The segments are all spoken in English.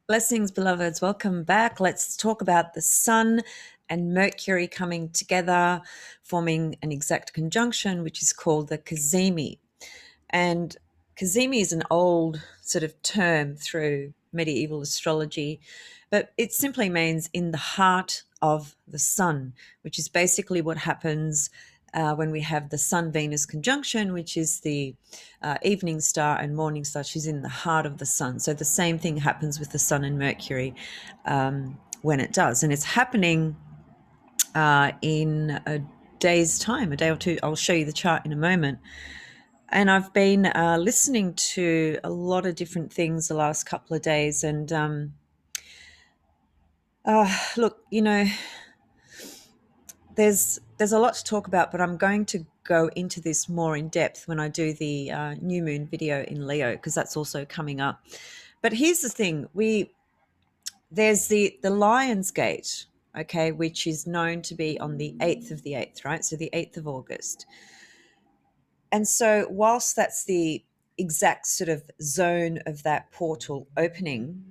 Blessings, beloveds. Welcome back. Let's talk about the Sun and Mercury coming together, forming an exact conjunction, which is called the Cazimi. And Cazimi is an old sort of term through medieval astrology, but it simply means in the heart of the sun, which is basically what happens when we have the Sun Venus conjunction, which is the evening star and morning star. She's in the heart of the sun. So the same thing happens with the Sun and Mercury when it does. And it's happening in a day's time, a day or two. I'll show you the chart in a moment. And I've been listening to a lot of different things the last couple of days. And look, there's a lot to talk about, but I'm going to go into this more in depth when I do the new moon video in Leo, because that's also coming up. But here's the thing: there's the Lion's Gate, okay, which is known to be on the 8th of the 8th, right? So the 8th of August. And so, whilst that's the exact sort of zone of that portal opening,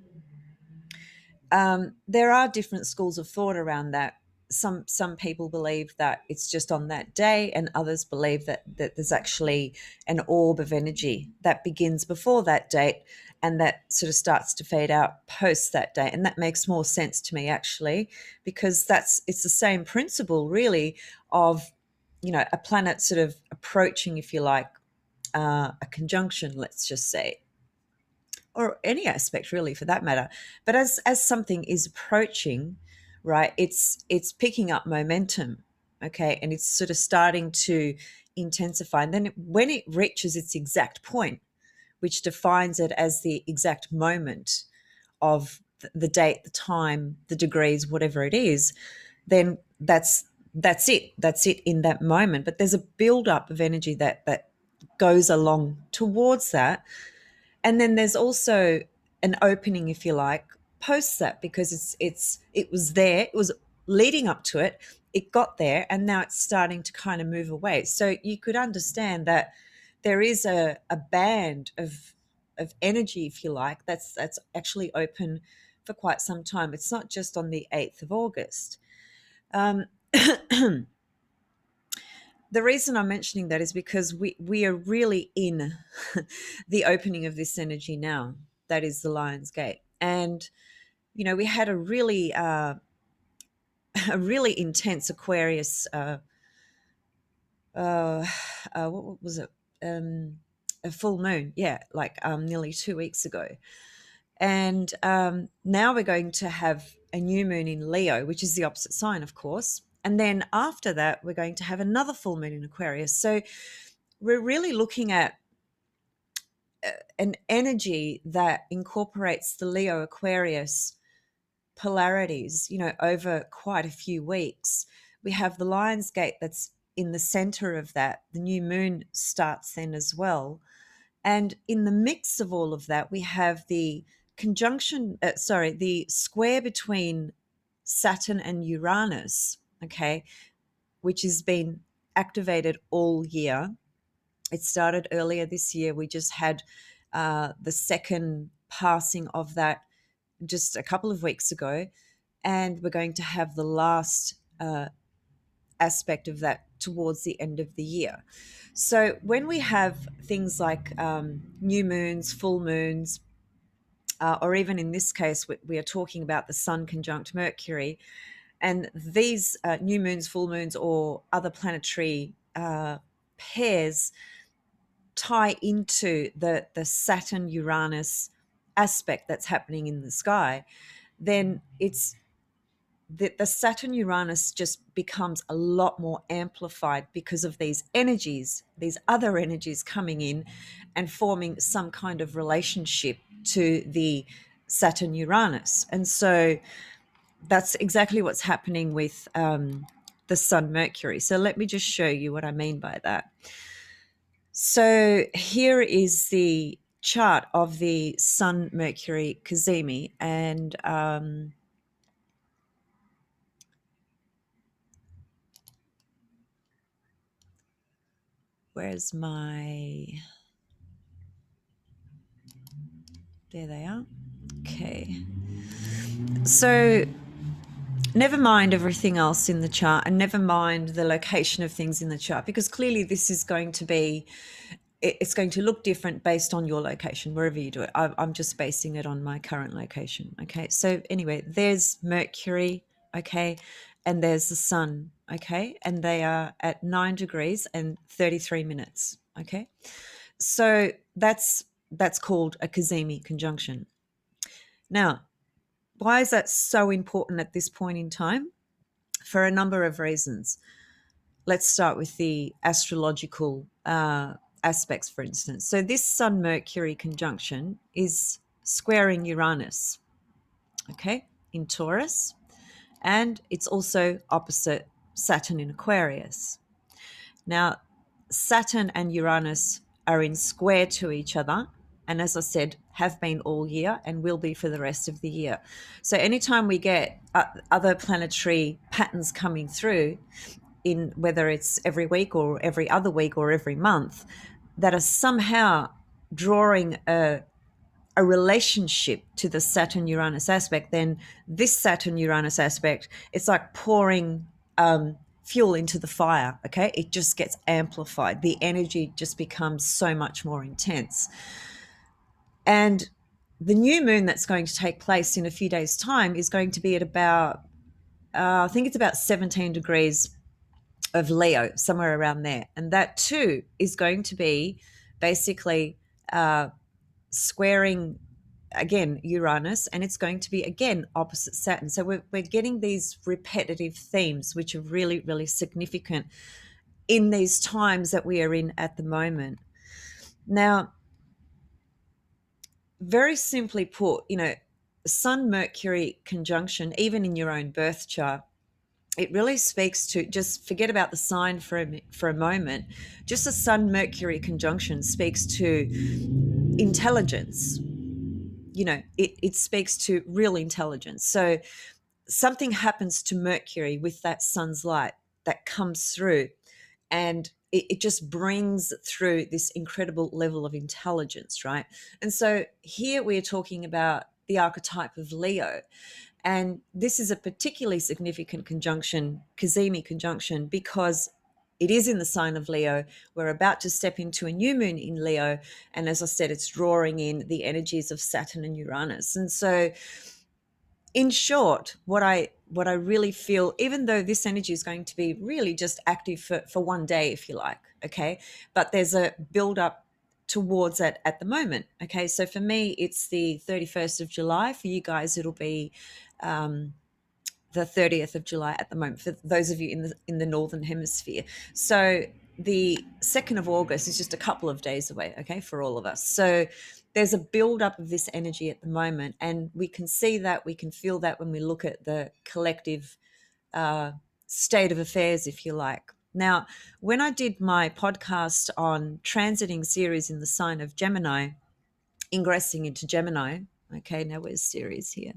there are different schools of thought around that. Some people believe that it's just on that day, and others believe that there's actually an orb of energy that begins before that date and that sort of starts to fade out post that date. And that makes more sense to me, actually, because it's the same principle, really, of a planet sort of approaching, if you like, a conjunction, let's just say, or any aspect really for that matter. But as something is approaching, right, it's picking up momentum, okay, and it's sort of starting to intensify. And then when it reaches its exact point, which defines it as the exact moment of the date, the time, the degrees, whatever it is, then that's it. That's it in that moment. But there's a buildup of energy that goes along towards that, and then there's also an opening, if you like, post that, because it was there, it was leading up to it, it got there, and now it's starting to kind of move away. So you could understand that there is a band of energy, if you like, that's actually open for quite some time. It's not just on the 8th of August. Um, the reason I'm mentioning that is because we are really in the opening of this energy now. That is the Lion's Gate, and we had a really a really intense Aquarius. What was it? A full moon, yeah, like nearly 2 weeks ago, and now we're going to have a new moon in Leo, which is the opposite sign, of course. And then after that, we're going to have another full moon in Aquarius. So we're really looking at an energy that incorporates the Leo Aquarius polarities, over quite a few weeks. We have the Lion's Gate that's in the center of that. The new moon starts then as well. And in the mix of all of that, we have the the square between Saturn and Uranus, okay, which has been activated all year. It started earlier this year. We just had the second passing of that just a couple of weeks ago, and we're going to have the last aspect of that towards the end of the year. So when we have things like new moons, full moons, or even in this case, we are talking about the Sun conjunct Mercury, and these new moons, full moons, or other planetary pairs tie into the Saturn Uranus aspect that's happening in the sky, then it's the Saturn Uranus just becomes a lot more amplified because of these energies, these other energies coming in and forming some kind of relationship to the Saturn Uranus. And so that's exactly what's happening with the Sun Mercury. So let me just show you what I mean by that. So here is the chart of the Sun Mercury Cazimi, and where's my, there they are. Okay. So never mind everything else in the chart, and never mind the location of things in the chart, because clearly this is going to be, it's going to look different based on your location, wherever you do it. I'm just basing it on my current location. Okay. So anyway, there's Mercury. Okay. And there's the sun. Okay. And they are at 9 degrees and 33 minutes. Okay. So that's called a Cazimi conjunction. Now, why is that so important at this point in time? For a number of reasons. Let's start with the astrological aspects, for instance. So this Sun Mercury conjunction is squaring Uranus, okay, in Taurus, and it's also opposite Saturn in Aquarius. Now, Saturn and Uranus are in square to each other, and as I said, have been all year and will be for the rest of the year. So anytime we get other planetary patterns coming through, in whether it's every week or every other week or every month, that are somehow drawing a relationship to the Saturn Uranus aspect, then this Saturn Uranus aspect, it's like pouring fuel into the fire. Okay, it just gets amplified. The energy just becomes so much more intense. And the new moon that's going to take place in a few days' time is going to be at about, I think it's about 17 degrees of Leo, somewhere around there. And that too is going to be basically squaring again Uranus, and it's going to be again opposite Saturn. So we're getting these repetitive themes, which are really, really significant in these times that we are in at the moment. Now, very simply put, Sun Mercury conjunction, even in your own birth chart, it really speaks to, just forget about the sign for a moment. Just a Sun Mercury conjunction speaks to intelligence. It speaks to real intelligence. So something happens to Mercury with that sun's light that comes through, and it just brings through this incredible level of intelligence, right? And so here we are talking about the archetype of Leo. And this is a particularly significant conjunction, Cazimi conjunction, because it is in the sign of Leo. We're about to step into a new moon in Leo. And as I said, it's drawing in the energies of Saturn and Uranus. And so, in short, what I really feel, even though this energy is going to be really just active for one day, if you like, okay, but there's a build up towards it at the moment. Okay, so for me, it's the 31st of July. For you guys, it'll be the 30th of July at the moment, for those of you in the Northern Hemisphere. So the 2nd of August is just a couple of days away, okay, for all of us. So there's a build-up of this energy at the moment, and we can see that, we can feel that when we look at the collective state of affairs, if you like. Now, when I did my podcast on transiting Ceres in the sign of Gemini, ingressing into Gemini, okay, now where's Ceres here?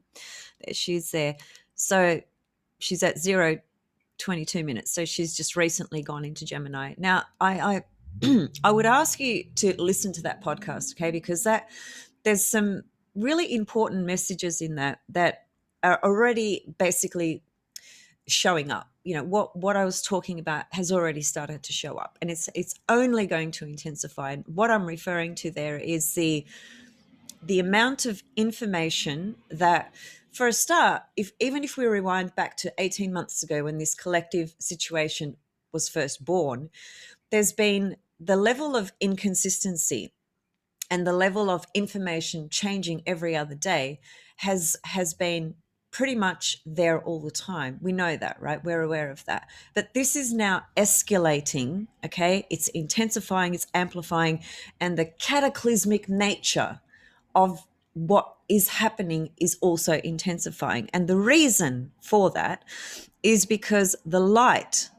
There, she's there. So she's at 0:22 minutes. So she's just recently gone into Gemini. Now, I I would ask you to listen to that podcast, okay, because there's some really important messages in that are already basically showing up. What I was talking about has already started to show up, and it's only going to intensify. And what I'm referring to there is the amount of information that, for a start, even if we rewind back to 18 months ago when this collective situation was first born, there's been the level of inconsistency and the level of information changing every other day has been pretty much there all the time. We know that, right? We're aware of that. But this is now escalating, okay? It's intensifying, it's amplifying, and the cataclysmic nature of what is happening is also intensifying. And the reason for that is because the light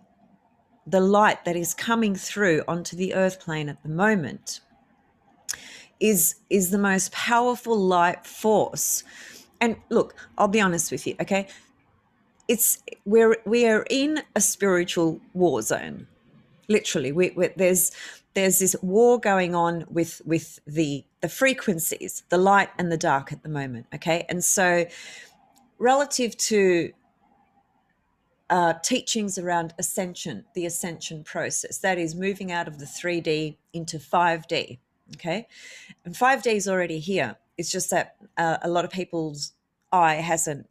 that is coming through onto the earth plane at the moment is the most powerful light force. And look, I'll be honest with you, okay? We are in a spiritual war zone. Literally, there's there's this war going on with the frequencies, the light and the dark at the moment. Okay, and so relative to teachings around ascension, the ascension process, that is moving out of the 3D into 5D. Okay, and 5D is already here. It's just that a lot of people's eye hasn't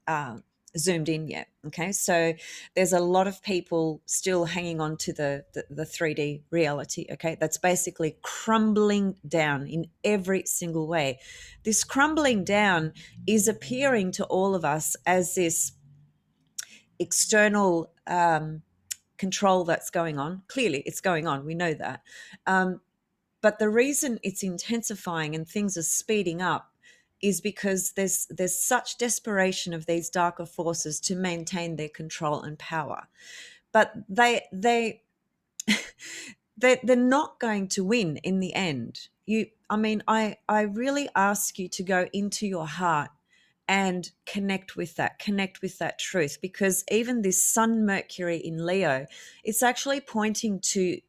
zoomed in yet. Okay, so there's a lot of people still hanging on to the 3D reality. Okay, that's basically crumbling down in every single way. This crumbling down is appearing to all of us as this external control that's going on. Clearly, it's going on. We know that. But the reason it's intensifying and things are speeding up is because there's such desperation of these darker forces to maintain their control and power. But they're not going to win in the end. I really ask you to go into your heart and connect with that truth, because even this Sun Mercury in Leo, it's actually pointing to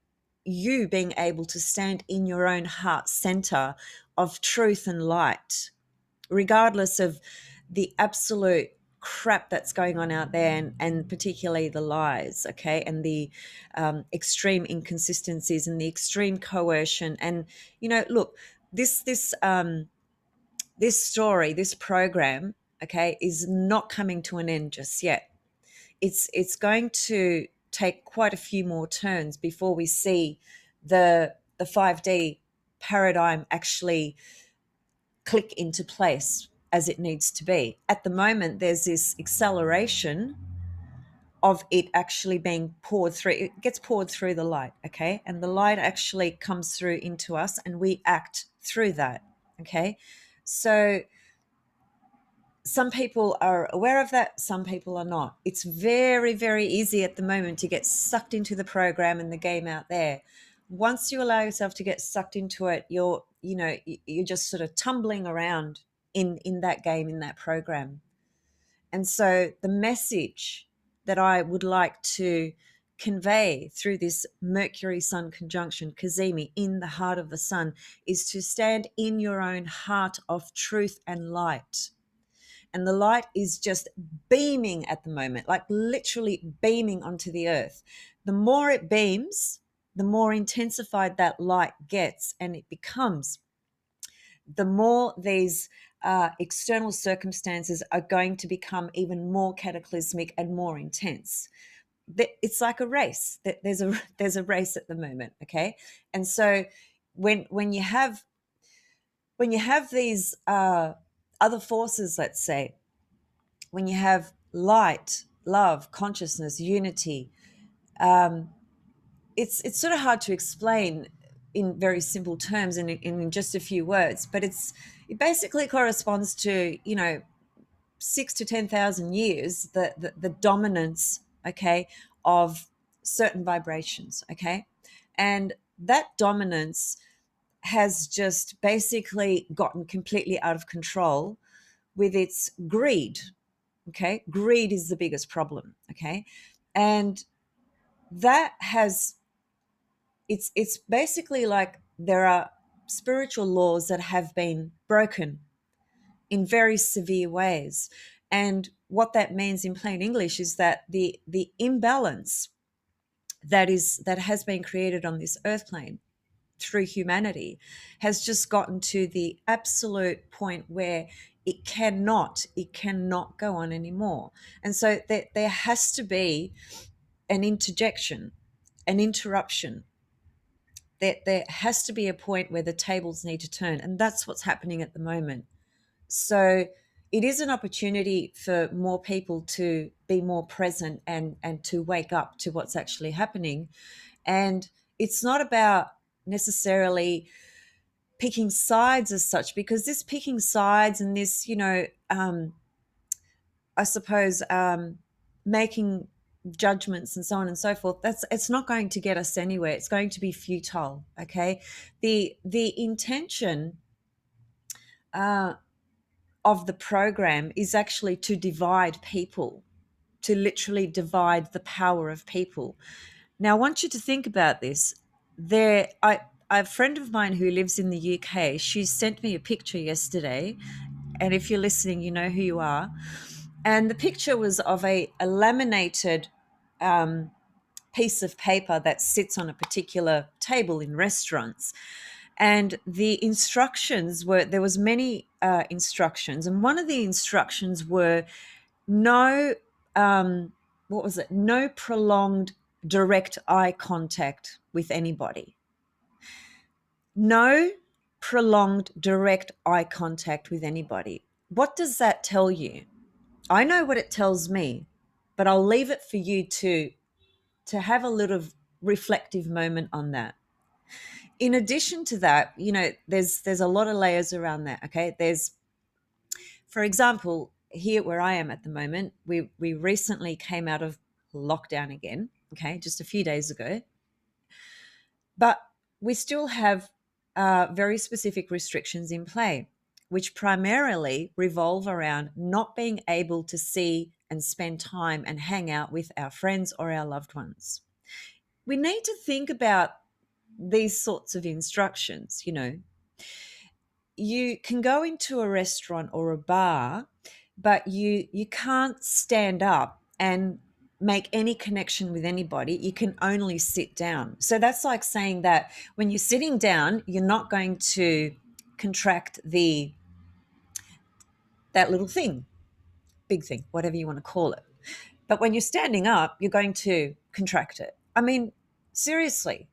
you being able to stand in your own heart center of truth and light, regardless of the absolute crap that's going on out there, and particularly the lies, okay, and the extreme inconsistencies and the extreme coercion. And look, this story, this program, okay, is not coming to an end just yet. It's going to take quite a few more turns before we see the 5D paradigm actually click into place as it needs to be. At the moment, there's this acceleration of it actually being poured through. It gets poured through the light, okay? And the light actually comes through into us and we act through that, okay? So some people are aware of that, some people are not. It's very, very easy at the moment to get sucked into the program and the game out there. Once you allow yourself to get sucked into it, you're just sort of tumbling around in that game, in that program. And so the message that I would like to convey through this Mercury Sun conjunction, Cazimi, in the heart of the sun, is to stand in your own heart of truth and light. And the light is just beaming at the moment, like literally beaming onto the earth. The more it beams, the more intensified that light gets, and it becomes, the more these external circumstances are going to become even more cataclysmic and more intense. It's like a race. There's a race at the moment, okay? And so when you have these other forces, let's say, when you have light, love, consciousness, unity, it's sort of hard to explain in very simple terms and in just a few words, but it basically corresponds to 6 to 10,000 years, the dominance, okay, of certain vibrations, okay, and that dominance has just basically gotten completely out of control with its greed. Okay, greed is the biggest problem. Okay, and that has it's basically like there are spiritual laws that have been broken in very severe ways. And what that means in plain English is that the imbalance that has been created on this earth plane through humanity has just gotten to the absolute point where it cannot go on anymore. And so there has to be an interjection, an interruption. There has to be a point where the tables need to turn, and that's what's happening at the moment. So it is an opportunity for more people to be more present and to wake up to what's actually happening. And it's not about necessarily picking sides as such, because this picking sides and this, I suppose, making judgments and so on and so forth, it's not going to get us anywhere. It's going to be futile. Okay, the intention of the program is actually to divide people, to literally divide the power of people. Now, I want you to think about this. a friend of mine who lives in the UK, she sent me a picture yesterday. And if you're listening, you know who you are. And the picture was of a laminated um, piece of paper that sits on a particular table in restaurants. And the instructions were, there was many instructions, and one of the instructions were no, what was it? No prolonged direct eye contact with anybody. No prolonged direct eye contact with anybody. What does that tell you? I know what it tells me, but I'll leave it for you to have a little reflective moment on that. In addition to that, there's a lot of layers around that. Okay, there's, for example, here where I am at the moment, we recently came out of lockdown again. Okay, just a few days ago, but we still have very specific restrictions in play, which primarily revolve around not being able to see and spend time and hang out with our friends or our loved ones. We need to think about these sorts of instructions. You can go into a restaurant or a bar, but you can't stand up and make any connection with anybody. You can only sit down. So that's like saying that when you're sitting down, you're not going to contract that little thing, big thing, whatever you want to call it. But when you're standing up, you're going to contract it. I mean, seriously.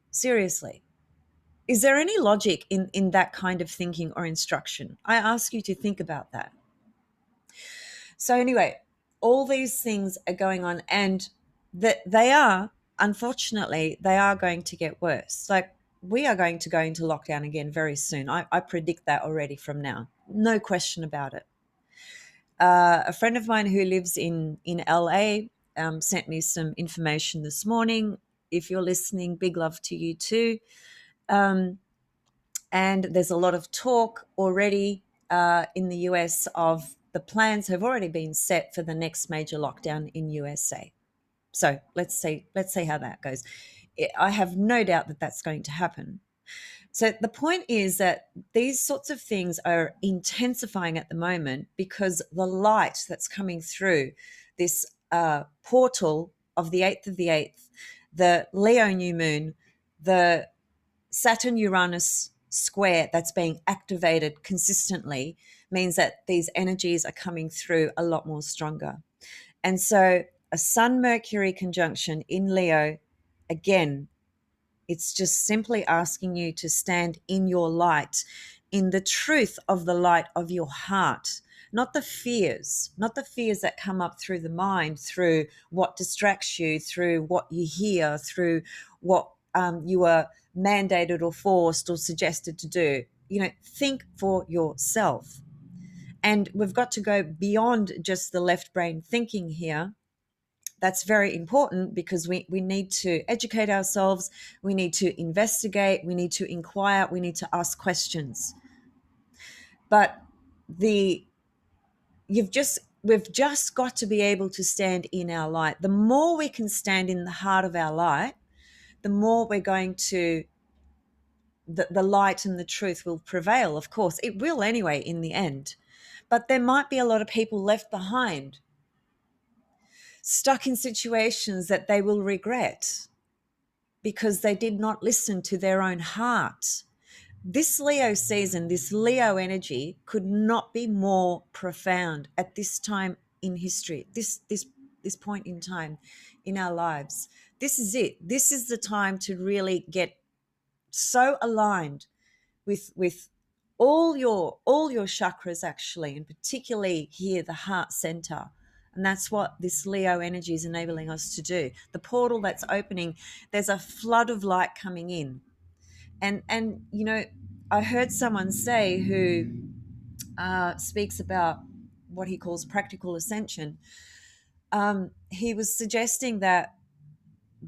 Is there any logic in that kind of thinking or instruction? I ask you to think about that. So anyway, all these things are going on, and that they are, unfortunately, they are going to get worse. Like, we are going to go into lockdown again very soon. I predict that already from now. No question about it. A friend of mine who lives in LA sent me some information this morning. If you're listening, big love to you too. And there's a lot of talk already in the US of the plans have already been set for the next major lockdown in USA. So let's see how that goes. I have no doubt that that's going to happen. So the point is that these sorts of things are intensifying at the moment because the light that's coming through this portal of the 8th of the 8th, the Leo new moon, the Saturn Uranus square that's being activated consistently means that these energies are coming through a lot more stronger. And so a Sun Mercury conjunction in Leo, again, it's just simply asking you to stand in your light, in the truth of the light of your heart, not the fears that come up through the mind, through what distracts you, through what you hear, through what you are mandated or forced or suggested to do. Think for yourself. And we've got to go beyond just the left brain thinking here. That's very important because we need to educate ourselves. We need to investigate. We need to inquire. We need to ask questions. But we've just got to be able to stand in our light. The more we can stand in the heart of our light, the more we're going to, the light and the truth will prevail. Of course, it will anyway in the end. But there might be a lot of people left behind, stuck in situations that they will regret because they did not listen to their own heart. This Leo season, this Leo energy could not be more profound at this time in history, this point in time in our lives. This is it. This is the time to really get so aligned with all your chakras, actually, and particularly here, the heart center. And that's what this Leo energy is enabling us to do. The portal that's opening, there's a flood of light coming in. And I heard someone say, who speaks about what he calls practical ascension. He was suggesting that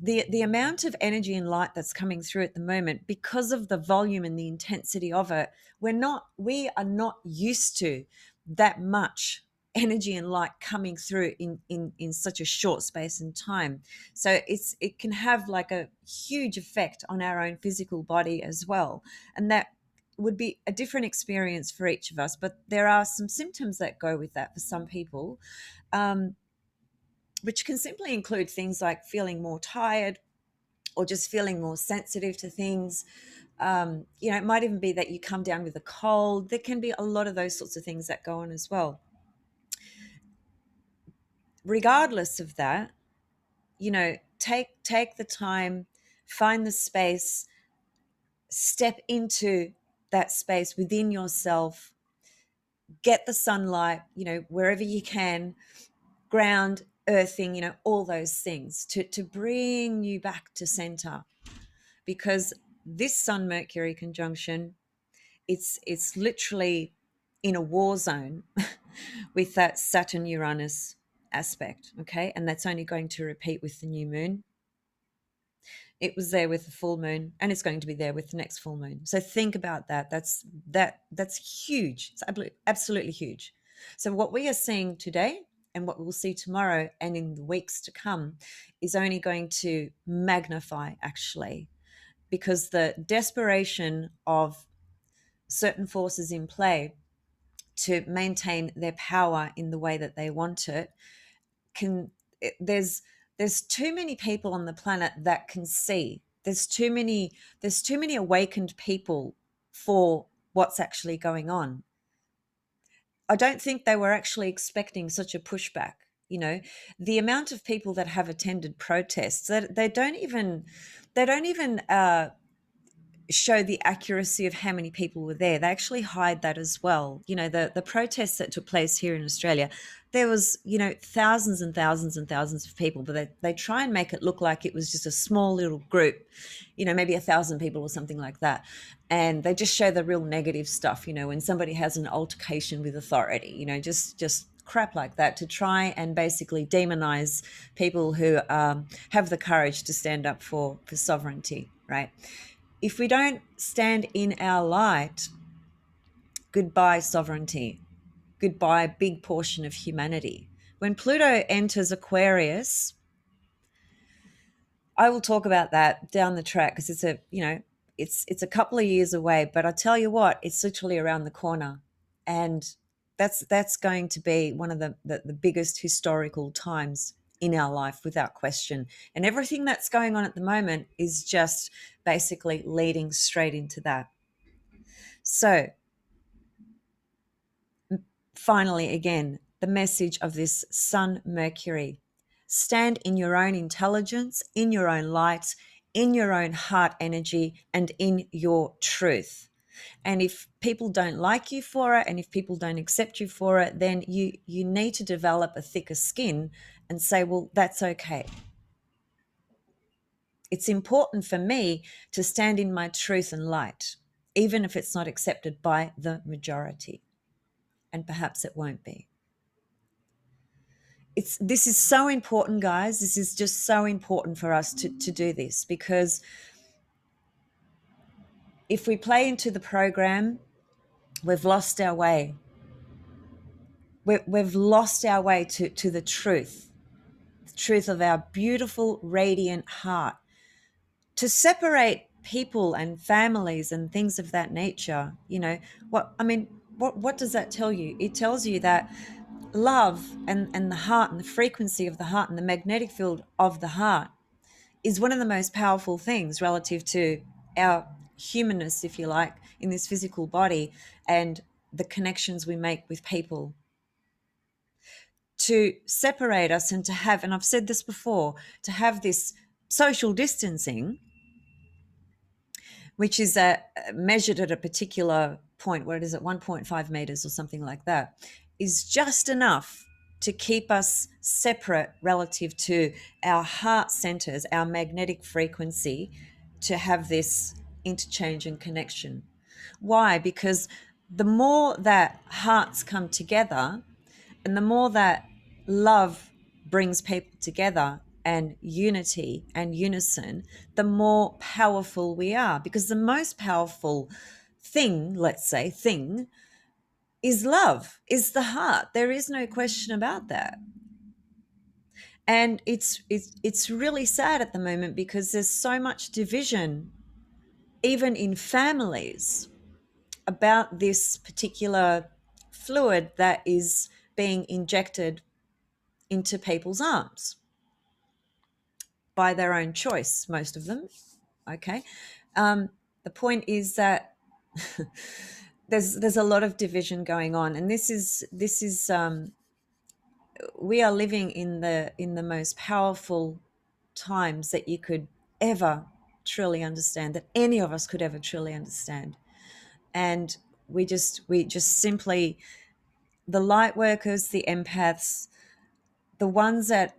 the amount of energy and light that's coming through at the moment, because of the volume and the intensity of it, we are not used to that much energy and light coming through in such a short space and time. So it can have like a huge effect on our own physical body as well, and that would be a different experience for each of us. But there are some symptoms that go with that for some people, um, which can simply include things like feeling more tired or just feeling more sensitive to things. It might even be that you come down with a cold. There can be a lot of those sorts of things that go on as well. Regardless of that, take the time, find the space, step into that space within yourself, get the sunlight, wherever you can, ground, earthing, all those things to bring you back to center. Because this Sun Mercury conjunction, it's literally in a war zone with that Saturn Uranus aspect, okay? And that's only going to repeat with the new moon. It was there with the full moon, and it's going to be there with the next full moon. So think about that. That's huge. It's absolutely huge. So what we are seeing today and what we'll see tomorrow and in the weeks to come is only going to magnify, actually, because the desperation of certain forces in play to maintain their power in the way that they want it can there's too many people on the planet that can see. There's too many awakened people for what's actually going on. I don't think they were actually expecting such a pushback. The amount of people that have attended protests, that they don't even show the accuracy of how many people were there. They actually hide that as well. The protests that took place here in Australia, there was, thousands and thousands and thousands of people, but they try and make it look like it was just a small little group, maybe 1,000 people or something like that. And they just show the real negative stuff, when somebody has an altercation with authority, just crap like that, to try and basically demonize people who have the courage to stand up for sovereignty, right? If we don't stand in our light, goodbye sovereignty, goodbye big portion of humanity. When Pluto enters Aquarius, I will talk about that down the track, because it's a couple of years away, but I tell you what, it's literally around the corner, and that's going to be one of the biggest historical times in our life, without question. And everything that's going on at the moment is just basically leading straight into that. So finally, again, the message of this Sun Mercury: stand in your own intelligence, in your own light, in your own heart energy, and in your truth. And if people don't like you for it, and if people don't accept you for it, then you need to develop a thicker skin and say, well, that's okay. It's important for me to stand in my truth and light, even if it's not accepted by the majority. And perhaps it won't be. This is so important, guys. This is just so important for us to do this, because if we play into the program, we've lost our way. We've lost our way to the truth of our beautiful, radiant heart. To separate people and families and things of that nature, what does that tell you? It tells you that love and the heart and the frequency of the heart and the magnetic field of the heart is one of the most powerful things relative to our humanness, if you like, in this physical body, and the connections we make with people. To separate us and to have, and I've said this before, to have this social distancing, which is measured at a particular point, what is it, 1.5 meters or something like that, is just enough to keep us separate relative to our heart centers, our magnetic frequency, to have this interchange and connection. Why? Because the more that hearts come together, and the more that love brings people together, and unity and unison, the more powerful we are. Because the most powerful thing, let's say, is love, is the heart. There is no question about that. And it's really sad at the moment because there's so much division, even in families, about this particular fluid that is being injected into people's arms by their own choice, most of them. Okay. The point is that there's a lot of division going on, and this is we are living in the most powerful times that you could ever truly understand, that any of us could ever truly understand. And we just simply, the light workers, the empaths, the ones that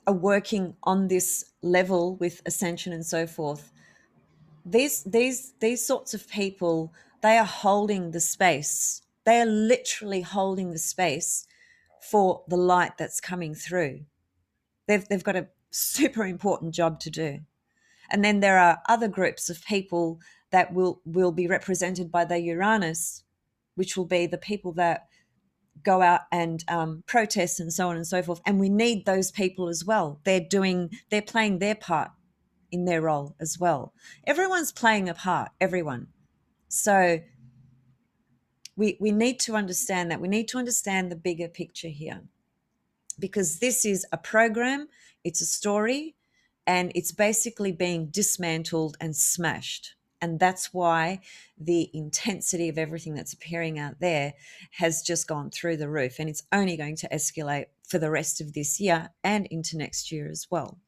are working on this level with ascension and so forth, these sorts of people, they are holding the space. They are literally holding the space for the light that's coming through. They've got a super important job to do. And then there are other groups of people that will be represented by the Uranus, which will be the people that go out and protest and so on and so forth. And we need those people as well. They're playing their part in their role as well. Everyone's playing a part, everyone. So we need to understand that. We need to understand the bigger picture here, because this is a program, it's a story, and it's basically being dismantled and smashed. And that's why the intensity of everything that's appearing out there has just gone through the roof. And it's only going to escalate for the rest of this year and into next year as well.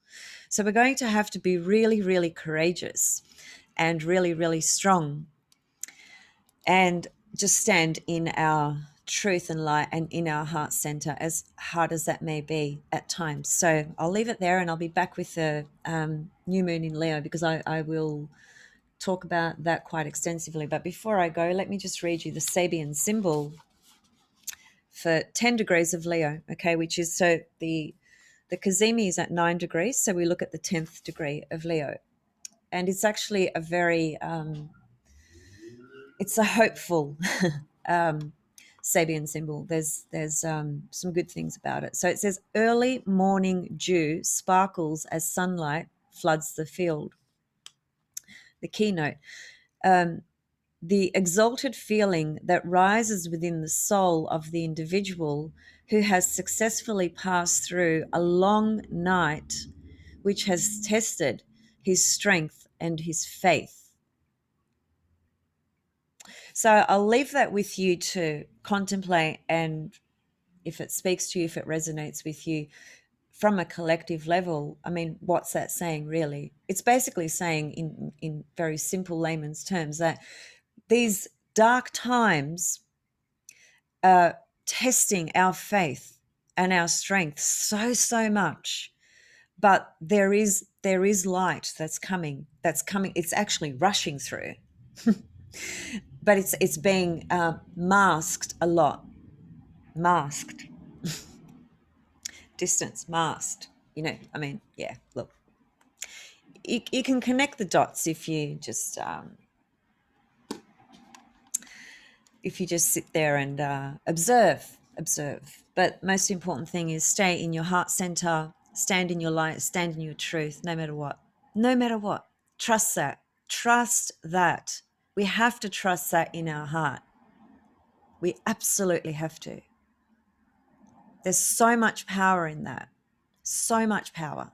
So we're going to have to be really, really courageous and really, really strong, and just stand in our truth and light and in our heart center, as hard as that may be at times. So I'll leave it there, and I'll be back with the new moon in Leo, because I will talk about that quite extensively. But before I go, let me just read you the Sabian symbol for 10 degrees of Leo, okay, which is, so the Cazimi is at 9 degrees, so we look at the 10th degree of Leo. And it's actually a very, it's a hopeful Sabian symbol. There's some good things about it. So it says, early morning dew sparkles as sunlight floods the field. The keynote, the exalted feeling that rises within the soul of the individual who has successfully passed through a long night which has tested his strength and his faith. So I'll leave that with you to contemplate, and if it speaks to you, if it resonates with you from a collective level, I mean, what's that saying really? It's basically saying, in very simple layman's terms, that these dark times are testing our faith and our strength so much. But there is light that's coming. It's actually rushing through, but it's being masked a lot. Masked, distance, masked. I mean, yeah. Look, you can connect the dots if you just sit there and observe. But most important thing is stay in your heart center, stand in your light, stand in your truth, no matter what. Trust that. We have to trust that in our heart. We absolutely have to. There's so much power in that. So much power.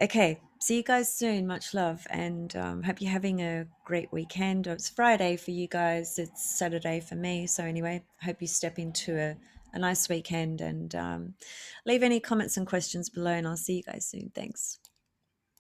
Okay, see you guys soon. Much love, and hope you're having a great weekend. It's Friday for you guys. It's Saturday for me. So anyway, hope you step into a nice weekend, and leave any comments and questions below, and I'll see you guys soon. Thanks.